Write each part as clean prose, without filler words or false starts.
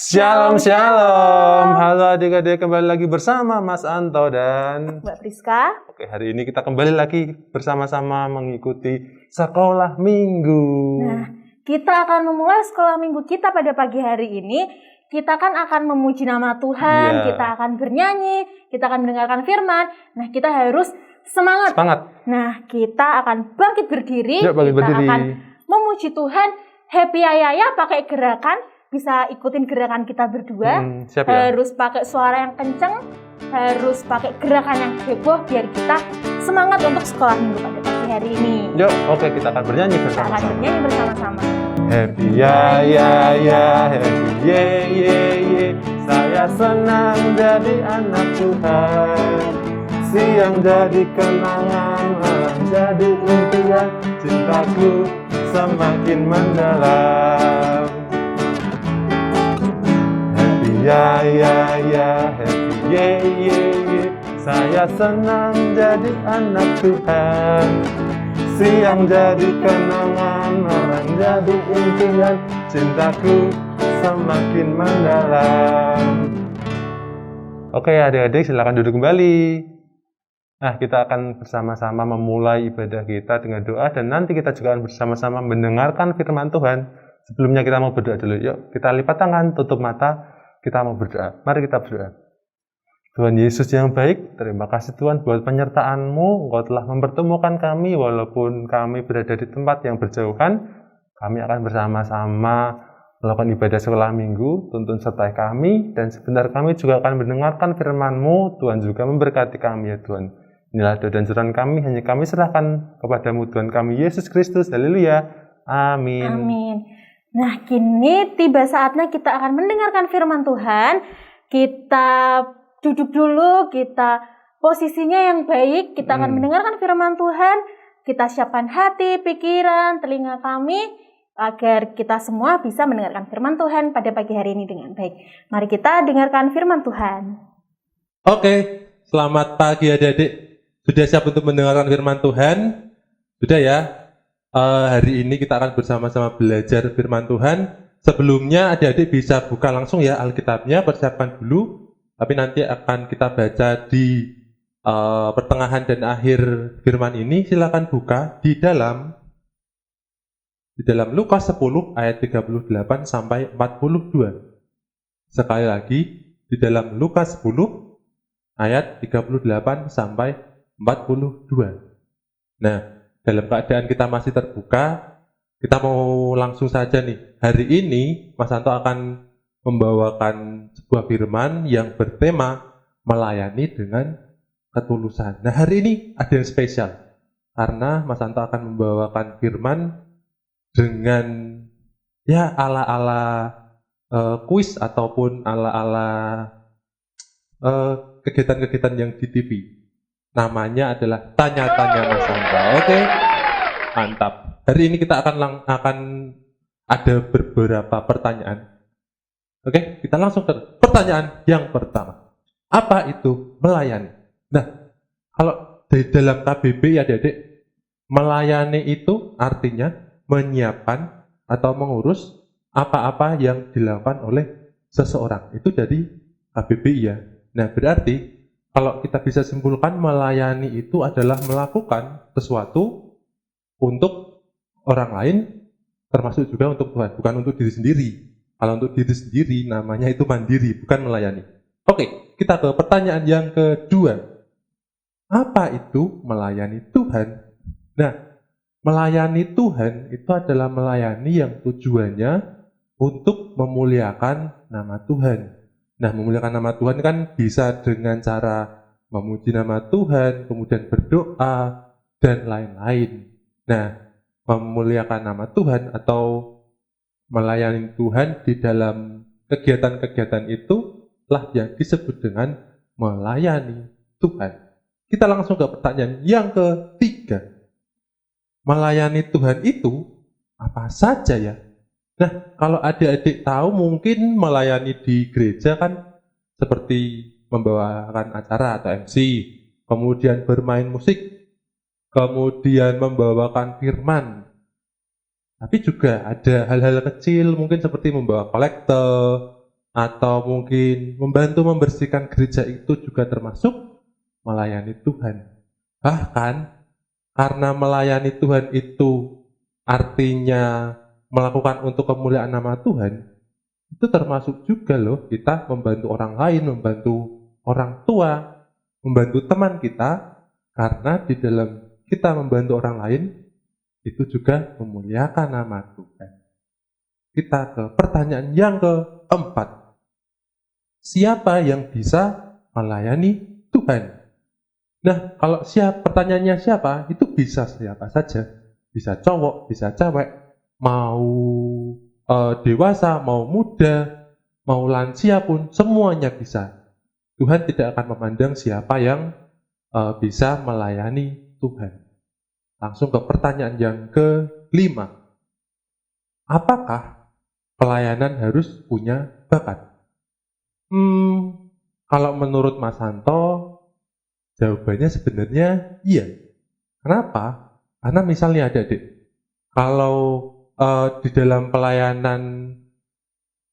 Shalom, shalom. Halo adik-adik, kembali lagi bersama Mas Anto dan Mbak Priska. Oke, hari ini kita kembali lagi bersama-sama mengikuti sekolah minggu. Nah, kita akan memulai sekolah minggu kita pada pagi hari ini. Kita kan akan memuji nama Tuhan, kita akan bernyanyi, kita akan mendengarkan firman. Nah, kita harus semangat. Nah, kita akan bangkit berdiri. Akan memuji Tuhan. Happy Ayaya pakai gerakan. Bisa ikutin gerakan kita berdua. Siap ya? Harus pakai suara yang kenceng, harus pakai gerakan yang heboh biar kita semangat untuk sekolah minggu pada pagi hari ini. Yuk, oke, kita akan bernyanyi bersama-sama. Kita akan bernyanyi bersama-sama. Happy ya ya ya, happy ye ye ye. Saya senang jadi anak Tuhan. Siang jadi kenangan, malam jadi impian. Cintaku semakin mendalam. Ya ya ya, happy ye ye ye. Saya senang jadi anak Tuhan. Siang jadi kenangan, malam jadi impian. Cintaku semakin mendalam. Oke adik-adik, silakan duduk kembali. Nah, kita akan bersama-sama memulai ibadah kita dengan doa. Dan nanti kita juga akan bersama-sama mendengarkan firman Tuhan. Sebelumnya kita mau berdoa dulu. Yuk, kita lipat tangan, tutup mata. Kita mau berdoa. Mari kita berdoa. Tuhan Yesus yang baik, terima kasih Tuhan buat penyertaan-Mu. Engkau telah mempertemukan kami walaupun kami berada di tempat yang berjauhan. Kami akan bersama-sama melakukan ibadah sekolah minggu. Tuntun sertai kami dan sebentar kami juga akan mendengarkan firman-Mu. Tuhan juga memberkati kami ya Tuhan. Inilah doa dan surat kami, hanya kami serahkan kepadamu Tuhan kami Yesus Kristus. Haleluya. Amin. Amin. Nah, kini tiba saatnya kita akan mendengarkan firman Tuhan. Kita duduk dulu, kita posisinya yang baik. Kita akan mendengarkan firman Tuhan. Kita siapkan hati, pikiran, telinga kami agar kita semua bisa mendengarkan firman Tuhan pada pagi hari ini dengan baik. Mari kita dengarkan firman Tuhan. Oke, selamat pagi adik-adik. Sudah siap untuk mendengarkan firman Tuhan? Sudah ya? Hari ini kita akan bersama-sama belajar firman Tuhan. Sebelumnya adik-adik bisa buka langsung ya Alkitabnya, persiapkan dulu. Tapi nanti akan kita baca di pertengahan dan akhir firman ini. Silakan buka di dalam Lukas 10 ayat 38 sampai 42. Sekali lagi di dalam Lukas 10 ayat 38 sampai 42. Nah, dalam keadaan kita masih terbuka, kita mau langsung saja nih. Hari ini Mas Anto akan membawakan sebuah firman yang bertema melayani dengan ketulusan. Nah, hari ini ada yang spesial karena Mas Anto akan membawakan firman dengan ya ala-ala kuis ataupun ala-ala kegiatan-kegiatan yang di TV. Namanya adalah Tanya-Tanya Mas Anto. Oke, mantap. Hari ini kita akan ada beberapa pertanyaan. Oke, kita langsung ke pertanyaan yang pertama. Apa itu melayani? Nah, kalau di dalam KBB ya adik-adik, melayani itu artinya menyiapkan atau mengurus apa-apa yang dilakukan oleh seseorang. Itu dari KBB ya. Nah, berarti kalau kita bisa simpulkan, melayani itu adalah melakukan sesuatu untuk orang lain, termasuk juga untuk Tuhan, bukan untuk diri sendiri. Kalau untuk diri sendiri, namanya itu mandiri, bukan melayani. Oke, kita ke pertanyaan yang kedua. Apa itu melayani Tuhan? Nah, melayani Tuhan itu adalah melayani yang tujuannya untuk memuliakan nama Tuhan. Nah, memuliakan nama Tuhan kan bisa dengan cara memuji nama Tuhan, kemudian berdoa, dan lain-lain. Nah, memuliakan nama Tuhan atau melayani Tuhan di dalam kegiatan-kegiatan itu lah yang disebut dengan melayani Tuhan. Kita langsung ke pertanyaan yang ketiga. Melayani Tuhan itu apa saja ya? Nah, kalau adik-adik tahu mungkin melayani di gereja kan seperti membawakan acara atau MC, kemudian bermain musik, kemudian membawakan firman. Tapi juga ada hal-hal kecil mungkin seperti membawa kolektor, atau mungkin membantu membersihkan gereja itu juga termasuk melayani Tuhan. Bahkan karena melayani Tuhan itu artinya melakukan untuk kemuliaan nama Tuhan, itu termasuk juga loh kita membantu orang lain, membantu orang tua, membantu teman kita, karena di dalam kita membantu orang lain itu juga memuliakan nama Tuhan. Kita ke pertanyaan yang keempat. Siapa yang bisa melayani Tuhan? Nah, kalau pertanyaannya siapa, itu bisa siapa saja. Bisa cowok, bisa cewek, mau dewasa, mau muda, mau lansia pun, semuanya bisa. Tuhan tidak akan memandang siapa yang bisa melayani Tuhan. Langsung ke pertanyaan yang kelima. Apakah pelayanan harus punya bakat? Kalau menurut Mas Santo, jawabannya sebenarnya iya. Kenapa? Karena misalnya adik-adik, kalau di dalam pelayanan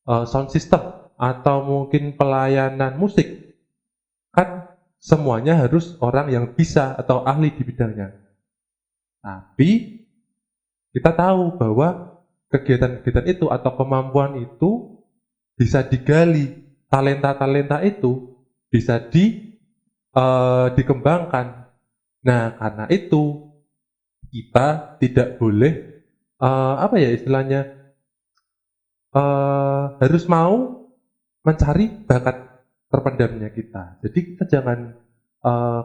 sound system atau mungkin pelayanan musik, kan semuanya harus orang yang bisa atau ahli di bidangnya. Tapi kita tahu bahwa kegiatan-kegiatan itu atau kemampuan itu bisa digali, talenta-talenta itu bisa dikembangkan. Nah, karena itu kita tidak boleh harus mau mencari bakat terpendamnya kita. Jadi kita jangan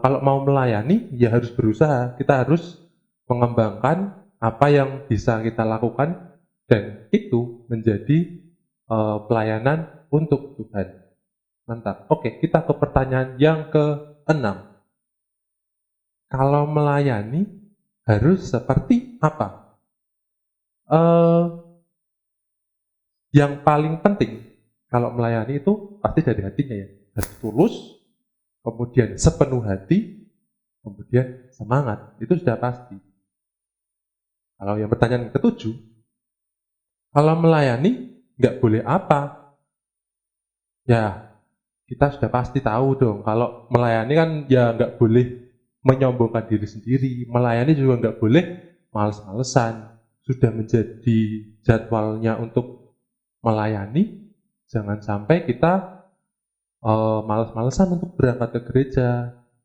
kalau mau melayani ya harus berusaha. Kita harus mengembangkan apa yang bisa kita lakukan dan itu menjadi pelayanan untuk Tuhan. Mantap. Oke, kita ke pertanyaan yang ke-6. Kalau melayani harus seperti apa? Yang paling penting kalau melayani itu pasti dari hatinya ya. Harus tulus, kemudian sepenuh hati, kemudian semangat. Itu sudah pasti. Kalau yang pertanyaan ke-7, kalau melayani nggak boleh apa? Ya, kita sudah pasti tahu dong. Kalau melayani kan ya nggak boleh menyombongkan diri sendiri. Melayani juga nggak boleh males-malesan. Sudah menjadi jadwalnya untuk melayani, jangan sampai kita males-malesan untuk berangkat ke gereja.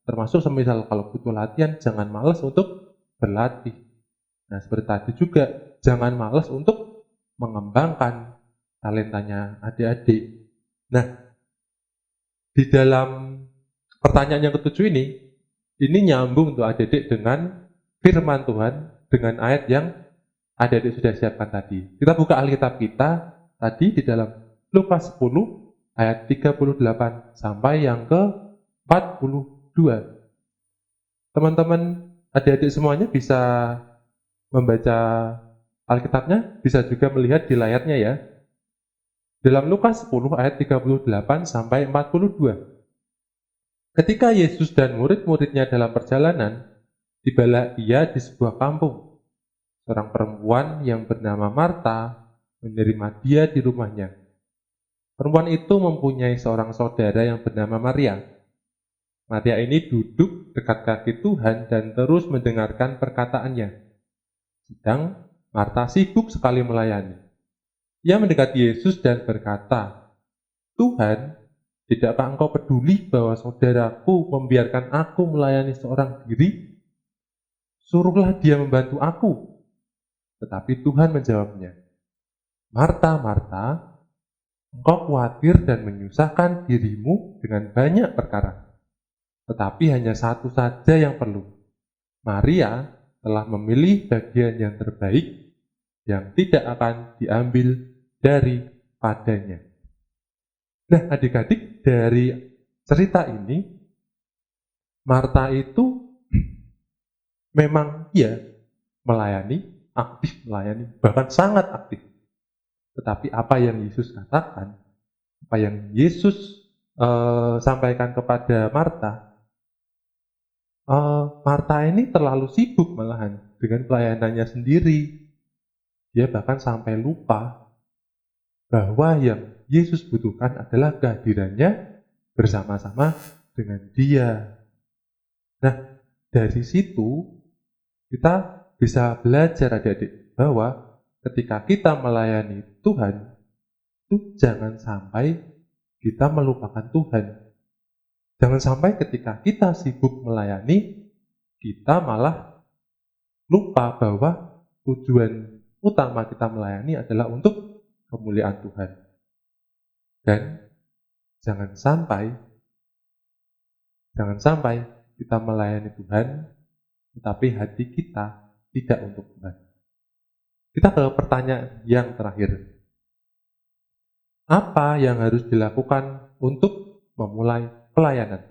Termasuk semisal kalau butuh latihan, jangan males untuk berlatih. Nah, seperti tadi juga, jangan males untuk mengembangkan talentanya adik-adik. Nah, di dalam pertanyaan yang ke-7 ini nyambung untuk adik-adik dengan firman Tuhan, dengan ayat yang adik-adik sudah siapkan tadi. Kita buka Alkitab kita tadi di dalam Lukas 10 ayat 38 sampai yang ke-42. Teman-teman adik-adik semuanya bisa membaca Alkitabnya, bisa juga melihat di layarnya ya. Dalam Lukas 10 ayat 38 sampai 42. Ketika Yesus dan murid-muridnya dalam perjalanan, tibalah ia di sebuah kampung. Seorang perempuan yang bernama Marta menerima dia di rumahnya. Perempuan itu mempunyai seorang saudara yang bernama Maria. Maria ini duduk dekat kaki Tuhan dan terus mendengarkan perkataannya. Sedang Marta sibuk sekali melayani. Ia mendekati Yesus dan berkata, Tuhan, tidakkah engkau peduli bahwa saudaraku membiarkan aku melayani seorang diri? Suruhlah dia membantu aku. Tetapi Tuhan menjawabnya, Marta, Marta, engkau khawatir dan menyusahkan dirimu dengan banyak perkara. Tetapi hanya satu saja yang perlu. Maria telah memilih bagian yang terbaik yang tidak akan diambil daripadanya. Nah, adik-adik, dari cerita ini, Marta itu memang melayani, aktif melayani, bahkan sangat aktif. Tetapi apa yang Yesus katakan, apa yang Yesus sampaikan kepada Marta, Marta ini terlalu sibuk malahan dengan pelayanannya sendiri. Dia bahkan sampai lupa bahwa yang Yesus butuhkan adalah kehadirannya bersama-sama dengan Dia. Nah, dari situ kita bisa belajar adik-adik bahwa ketika kita melayani Tuhan, itu jangan sampai kita melupakan Tuhan. Jangan sampai ketika kita sibuk melayani, kita malah lupa bahwa tujuan utama kita melayani adalah untuk kemuliaan Tuhan. Dan jangan sampai kita melayani Tuhan, tetapi hati kita tidak untuk Tuhan. Kita ke pertanyaan yang terakhir. Apa yang harus dilakukan untuk memulai pelayanan?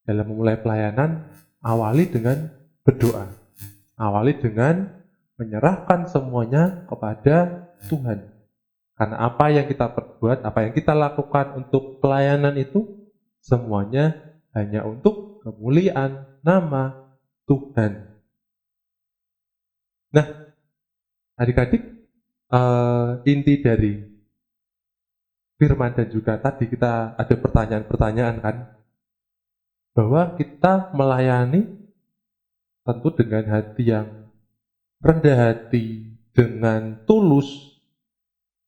Dalam memulai pelayanan, awali dengan berdoa. Awali dengan menyerahkan semuanya kepada Tuhan. Karena apa yang kita perbuat, apa yang kita lakukan untuk pelayanan itu, semuanya hanya untuk kemuliaan nama Tuhan. Nah, adik-adik, inti dari firman dan juga tadi kita ada pertanyaan-pertanyaan kan, bahwa kita melayani tentu dengan hati yang rendah hati, dengan tulus,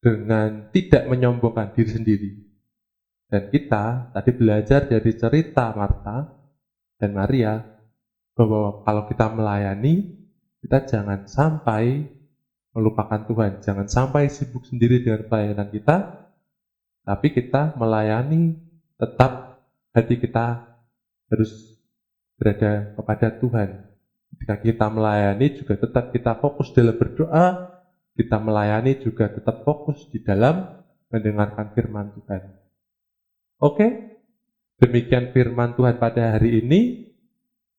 dengan tidak menyombongkan diri sendiri. Dan kita tadi belajar dari cerita Marta dan Maria, bahwa kalau kita melayani, kita jangan sampai melupakan Tuhan, jangan sampai sibuk sendiri dengan pelayanan kita, tapi kita melayani tetap hati kita harus berada kepada Tuhan. Ketika kita melayani juga tetap kita fokus dalam berdoa, kita melayani juga tetap fokus di dalam mendengarkan firman Tuhan. Oke, demikian firman Tuhan pada hari ini.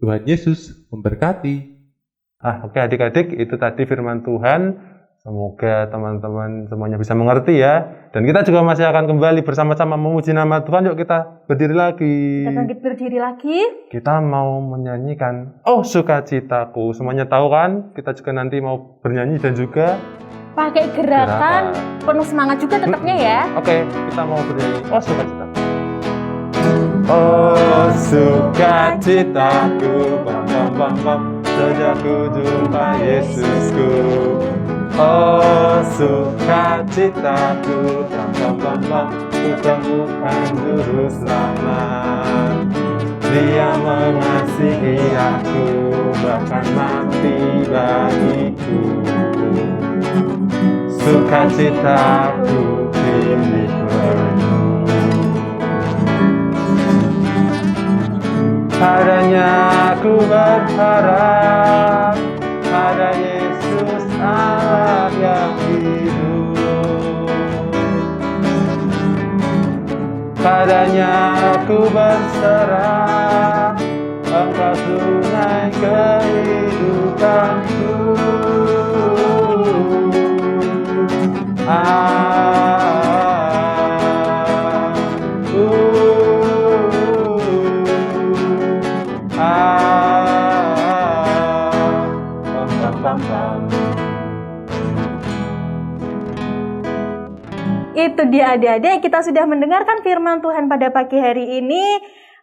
Tuhan Yesus memberkati. Oke adik-adik, itu tadi firman Tuhan. Semoga teman-teman semuanya bisa mengerti ya. Dan kita juga masih akan kembali bersama-sama memuji nama Tuhan. Yuk kita berdiri lagi. Kita bangkit berdiri lagi. Kita mau menyanyikan Oh Sukacitaku. Semuanya tahu kan? Kita juga nanti mau bernyanyi dan juga Pakai gerakan penuh semangat juga tetapnya ya. Oke, kita mau bernyanyi Oh Sukacitaku. Oh sukacitaku, bam bam bam bam, sejak ku jumpa Yesusku. Oh sukacitaku, bam bam bam bam, ku temukan juru selamat. Dia mengasihi aku, bahkan mati bagiku. Sukacitaku kini penuh. Padanya aku berharap, pada Yesus Allah yang hidup. Padanya aku berserah, Engkau tunai kehidupanku. Itu dia adik-adik, kita sudah mendengarkan firman Tuhan pada pagi hari ini.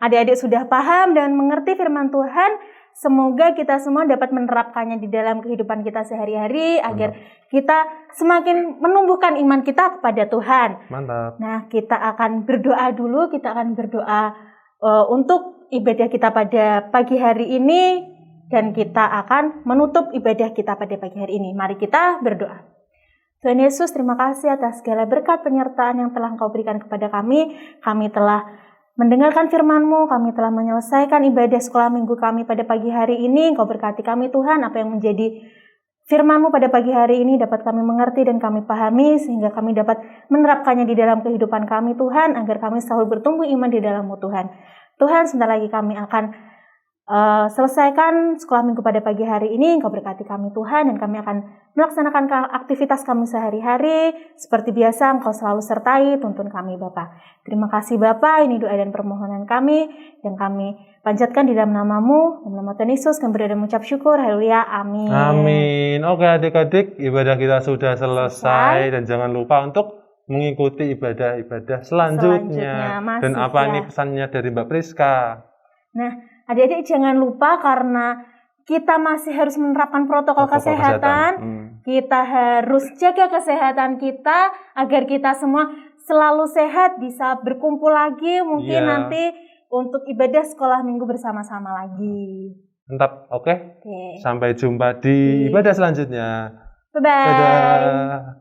Adik-adik sudah paham dan mengerti firman Tuhan. Semoga kita semua dapat menerapkannya di dalam kehidupan kita sehari-hari agar kita semakin menumbuhkan iman kita kepada Tuhan. Mantap. Nah, kita akan berdoa dulu. Kita akan berdoa untuk ibadah kita pada pagi hari ini. Dan kita akan menutup ibadah kita pada pagi hari ini. Mari kita berdoa. Tuhan Yesus, terima kasih atas segala berkat penyertaan yang telah Engkau berikan kepada kami. Kami telah mendengarkan firman-Mu, kami telah menyelesaikan ibadah sekolah minggu kami pada pagi hari ini. Engkau berkati kami Tuhan, apa yang menjadi firman-Mu pada pagi hari ini dapat kami mengerti dan kami pahami, sehingga kami dapat menerapkannya di dalam kehidupan kami Tuhan, agar kami selalu bertumbuh iman di dalam-Mu Tuhan. Tuhan, sebentar lagi kami akan selesaikan sekolah minggu pada pagi hari ini. Engkau berkati kami Tuhan, dan kami akan melaksanakan aktivitas kami sehari-hari. Seperti biasa, Engkau selalu sertai, tuntun kami Bapa. Terima kasih Bapa, ini doa dan permohonan kami, yang kami panjatkan di dalam nama-Mu, dalam nama Tuhan Yesus, kami berdoa dan mengucap syukur. Haleluya, amin. Amin. Oke adik-adik, ibadah kita sudah selesai. Dan jangan lupa untuk mengikuti ibadah-ibadah selanjutnya. Masih, Dan apa ya. ini pesannya dari Mbak Priska? Nah, adik-adik jangan lupa karena kita masih harus menerapkan protokol kesehatan. Kita harus jaga kesehatan kita agar kita semua selalu sehat, bisa berkumpul lagi mungkin Iya. nanti untuk ibadah sekolah minggu bersama-sama lagi. Mantap, oke. Oke. Sampai jumpa di ibadah selanjutnya. Bye-bye. Dadah.